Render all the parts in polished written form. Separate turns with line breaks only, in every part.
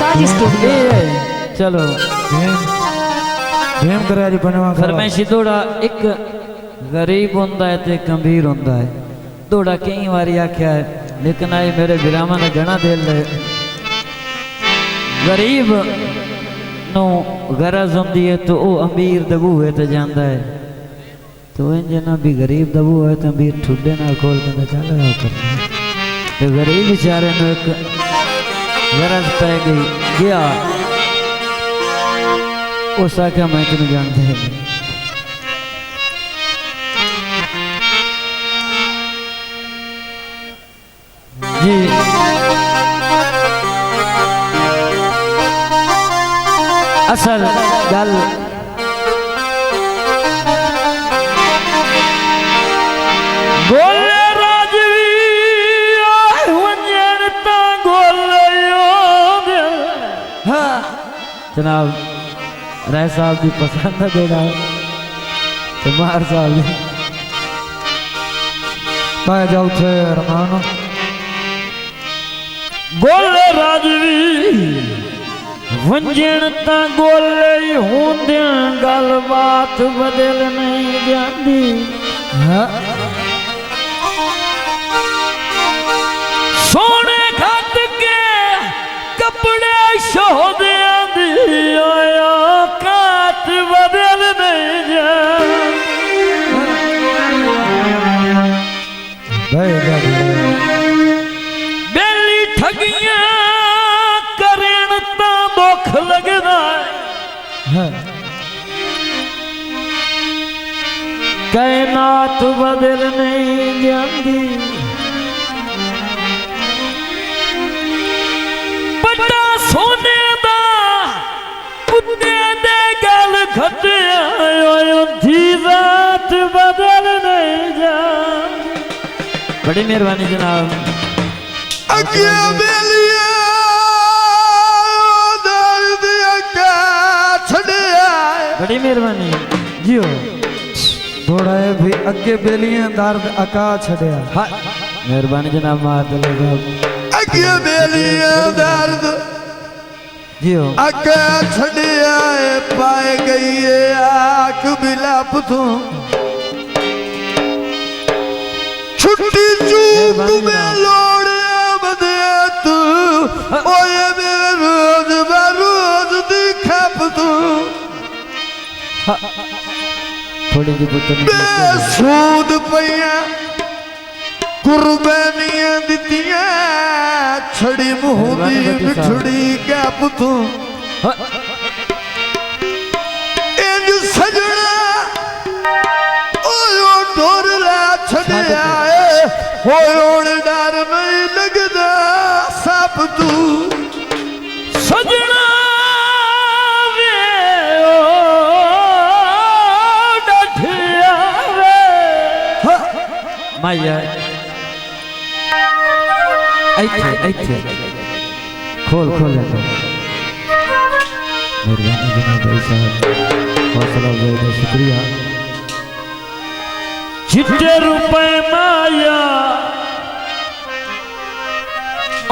शादी स्टूडियो
चलो
भेम करे जी बनवा
फरमाइशी थोड़ा एक गरीब होंदा है ते गंभीर होंदा है थोड़ा कई बारी आख्या है लेकिन आए मेरे विरामा ने घना दिल है गरीब नो गरज होंदी है तो वो अमीर दबू है तो जांदा है तो इंज ना भी गरीब दबू है तो अमीर ठुड्डे ना खोल के चल रहा करना तो गरीब बेचारे ने एक गरज पै गई गया उस आख्या मैं तेन जानते हैं जी असल गल गोले राजवी वंजनता गोलियो हाँ जनाब राय साहब की पसंद है देना कुमार साहब जी
पाए जाओ थे रमान
गोले राजवी वंजन ता गोले होंदे गल बात बदल नहीं जाती सोने खत के कपड़े शोदे आया काट बदल नहीं बेली ठगियां करें ता दुख लगना कायनात बदल नहीं जाती बड़ा सोने दा कुत्ते दे गल खटिया धी रात बदल नहीं जाती बड़ी मेहरबानी जनाब
अगे बेलिया दर्द अका छड़िया
बड़ी मेहरबानी जियो
थोड़ा है भी अगे बेलियां दर्द अका छड़िया
हाँ मेहरबानी जनाब मार दले साहब
अगे बेलिया दर्द
जियो
अका छड़िया पाए गई है आंख बिलाप तू छुट्टी चूक में लोड़े बदे तू ओए मेरे रोज बरोज दिखा तू
थोड़ी जी पुत्र
बेसूद पईया कुर्बानियां दितियां छड़ी मुहदी बिछड़ी गैप तू इंज सजना ओयो डोरला छड़िया होए डर नहीं लगदा सप तू
सजना वे ओ डठिया वे माया ऐथे खोल खोल ले मेहरबानी जनाब भाई साहब हौसला अफजाई शुक्रिया चिट्टे रुपए माया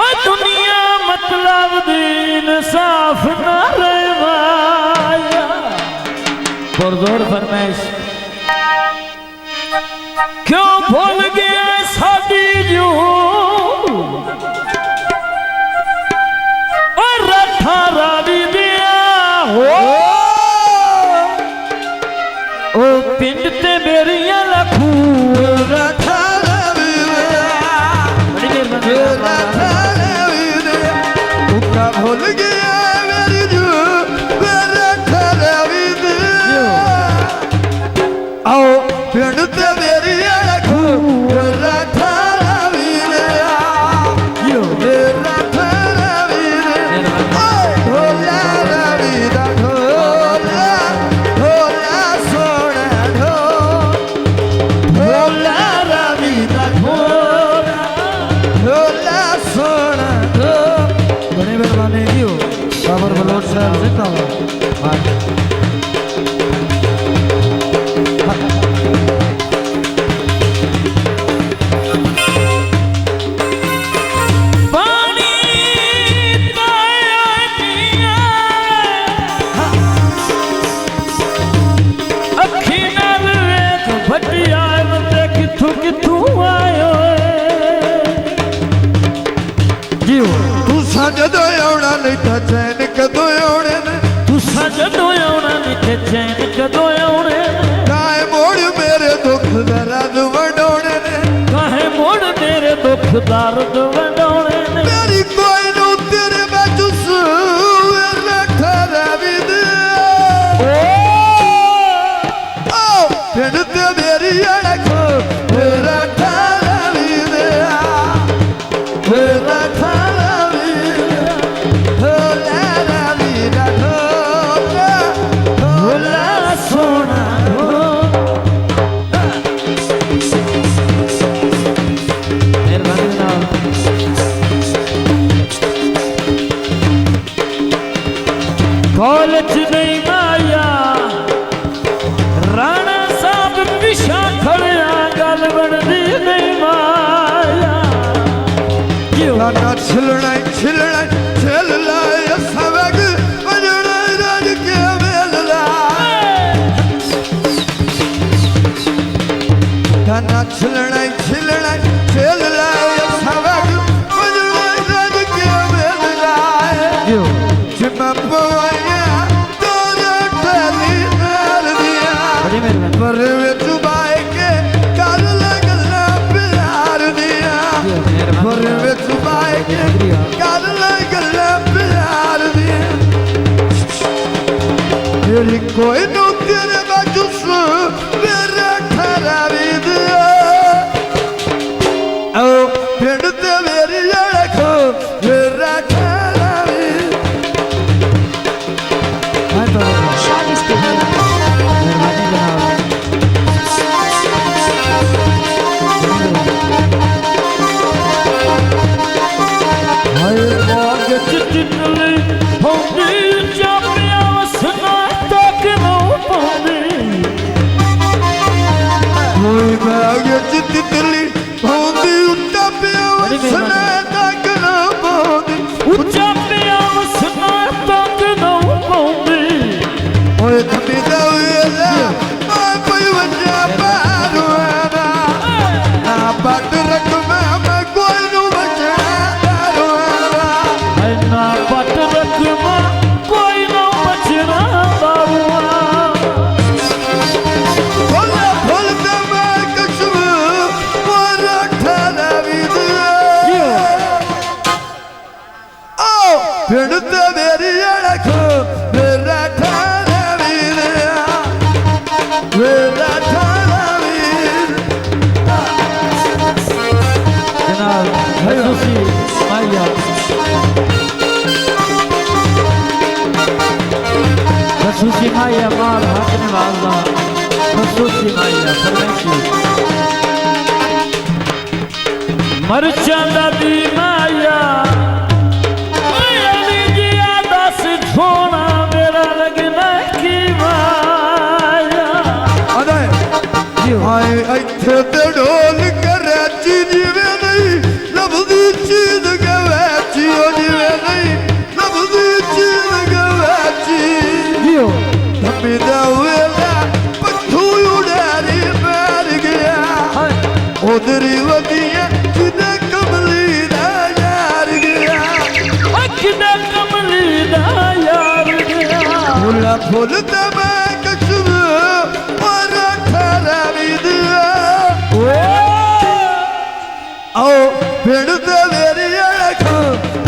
ओ दुनिया मतलब दीन साफ न रहे माया पुरजोर फरमाइश क्यों भूल गया साडी जू और रठा रावी दिया हो ओ पिंड ते मेरिया लखू
रखा रवि
बड़ी मेहरबानी
उका भूल गया मेरी जू रखा रवि आओ पिंड ते मेरी लखू रखा रवि
यो
रखा रवि ढोला रवि ढोला ढोला सोना ढोला रवि ढोला ढोला सोना
बड़ी मेहरबानी दियो बाबर बलोच साहब जिंदाबाद
पानी
आना नहीं था चैन कदों आने ने
तुसा जदों आना नहीं ते चैन कदों आने
काहे मोड़ मेरे दुख दर्द वंडाने ने
काहे मोड़ मेरे दुख दर्द वंडाने ने
मेरी कोई नू तेरे मैं जुस रखा रवि दे ओ पिंड ते मेरी अड़खो मेरा ठाला भी दे मेरा ठाला भी होला रवि रखो होला
सोना मेहरबानी जनाब कॉलेज नहीं माया राणा साहब पिछा खड़िया गल बनदी नहीं माया
लाना छिलना छिलना छिल लाए सवग बजना राज के मेल लाना छिलना छिलना छिल लाए सवग बजना राज के मेल लाए जिम्मा पवाया तोरा टली नाल दिया
बड़ी मेहरबानी
पर वे चुबाए के कर लगना प्यार दिया पर वे चुबाए के कर लगना प्यार दिया मेरी कोई नो तेरे बाजुस मेरा खरा भी दिया ओ पिंड ते मेरी अड़खो मेरा खरा भी
मेहरबानी जनाब हाय बाग चितली होंदी जापिया वसना तक नो पांदी
कोई बाग चितली होंदी उत्ता पिया वसना तक न पांदी
जापिया वसना तक नो पांदी
ओए थमी दा वेला आ कोई वजा पारवाना ना बट रख मैं कोई नु बचना दारवाना
है ना पट रखमा कोई नो बचना दारुआ
बोला बोल दे मैं कछु मोरा ठाला भी दे ओ पिंड ते मेरी अड़खो मेरा ठाला भी दे मेरा ठाला भी
जनाब खसूसी माया खसूसी माया माल हक नवाजा खसूसी माया फरमाइशी मरचांदा दी माया यानी जिया दस छोना मेरा लगना की माया
अरे हाय इत्थे ते ढोल कराची जिवे नहीं लभदी चीज गवाची ओ जिवे नहीं लभदी चीज गवाची
जियो
थमी दा वेला पत्थू उड़ारी मार गया उधरी वदिया जिने कमली दा यार गया
अखना कमली दा यार गया
फूला फूल ते मैं कछु और खरा भी दिया आओ पिंड ते मेरी अड़खो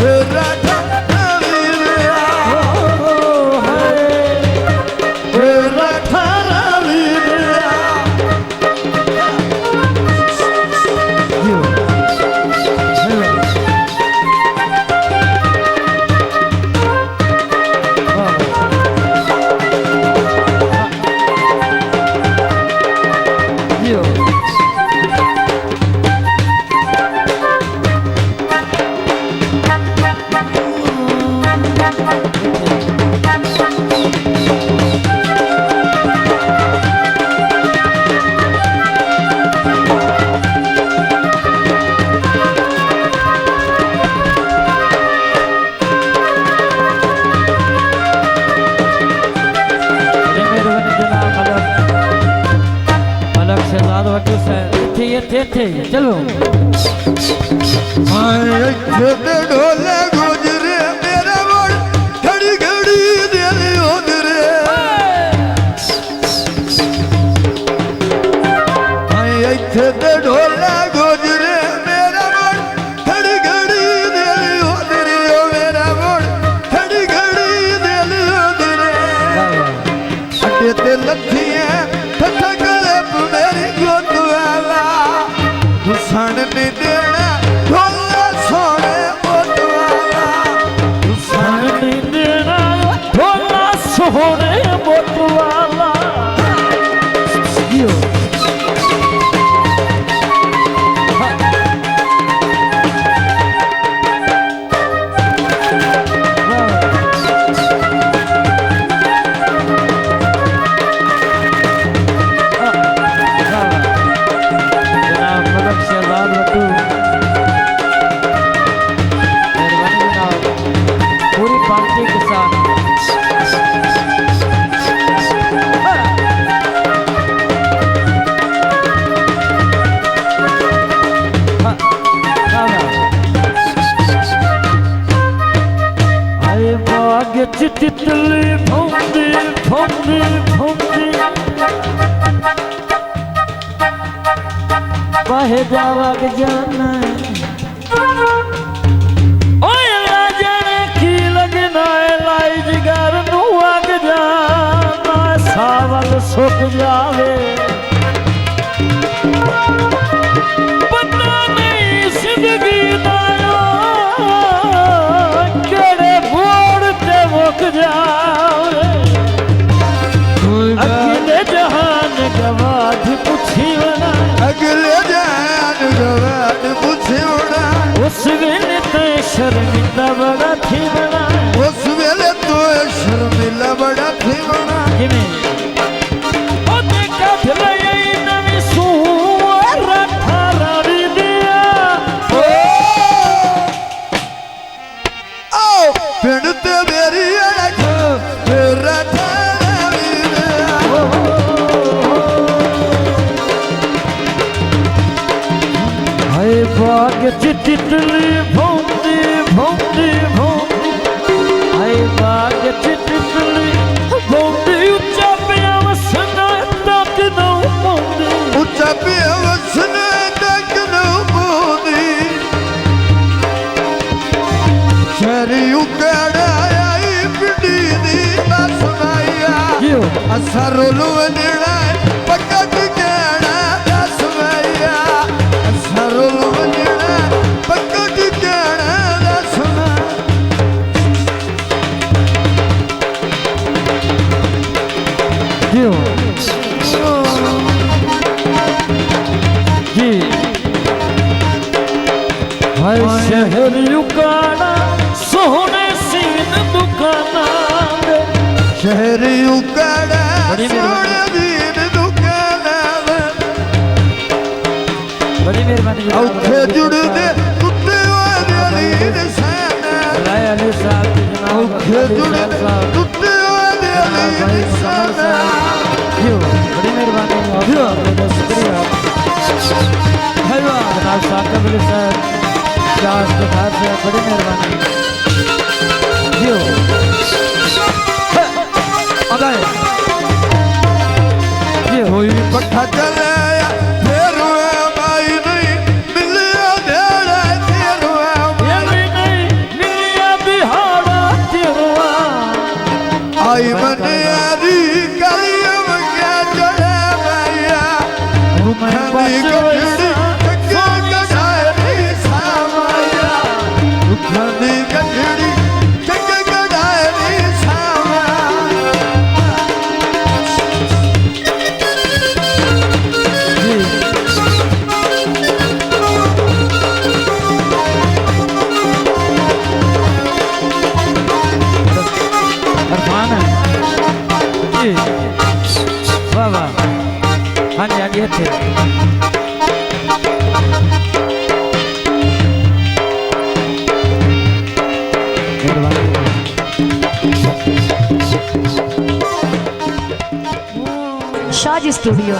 मेरा ठाला भी दिया मेरा ठाला भी दिया
थे चलो
ढोले गुजरे मेरे
बाग च तितली भौंदी भौंदी भौंदी बाहे जावग जाना ओए लाजने की लगना लाई जिगर नू आग जाना सावल सुख जावे पता नहीं जिंदगी दाया केड़े बोड़ ते मुक जावे अगले जहान गवाद पुछी वना
अगले जहान गवाद पुछी वना
उस वेले ते शर्मिंदा बड़ा थी वना
उस वेले तो शर्मिला बड़ा थी वना
किवें ओ देखा थले नवी सुअर थारी दिया
ओ पिंड ते मेरी अड़क तेरा थारी दिया
हाय बाग च तितली भौंदी भौंदी भौंदी हाय बाग च तितली भौंदी उच्चा पिया वसना तक नौ पौंदी
उच्चा पिया वसना तक नौ पौंदी शहरी उकड़ा आई पिंडी दी दसवाया असरुल वंजड़ा पकड़ कहना दसवाया असरुल वंजड़ा पकड़ कहना दसवाया
जी हाय शहर युकाना सोहने सीन दुकाना
शहरी उकड़ा सोने दीन दुकाना
बड़ी मेहरबानी
औखे जुड़दे टुटे वाले लीन साना
राय अली साहब की जनाब
औखे जुड़दे टुटे वाले लीन साना
बड़ी मेहरबानी शुक्रिया जनाब साकिब अली साहब जास के खास से बड़ी मेहरबानी
कोई पट्ठा चलाया फिर माई नहीं मिलिया धेड़ा तेरुआ
मिलिया बिहाड़ा तेरुआ
आई मनियारी गलियों में क्या चढ़ा माया खानी गठड़ी चक्का कढ़ाई सामाया खानी गठड़ी चक्का कढ़ाई सामाया
अरमान है जी वाह वाह हाँ जी हाँ जी अच्छे
शाजी स्टूडियो।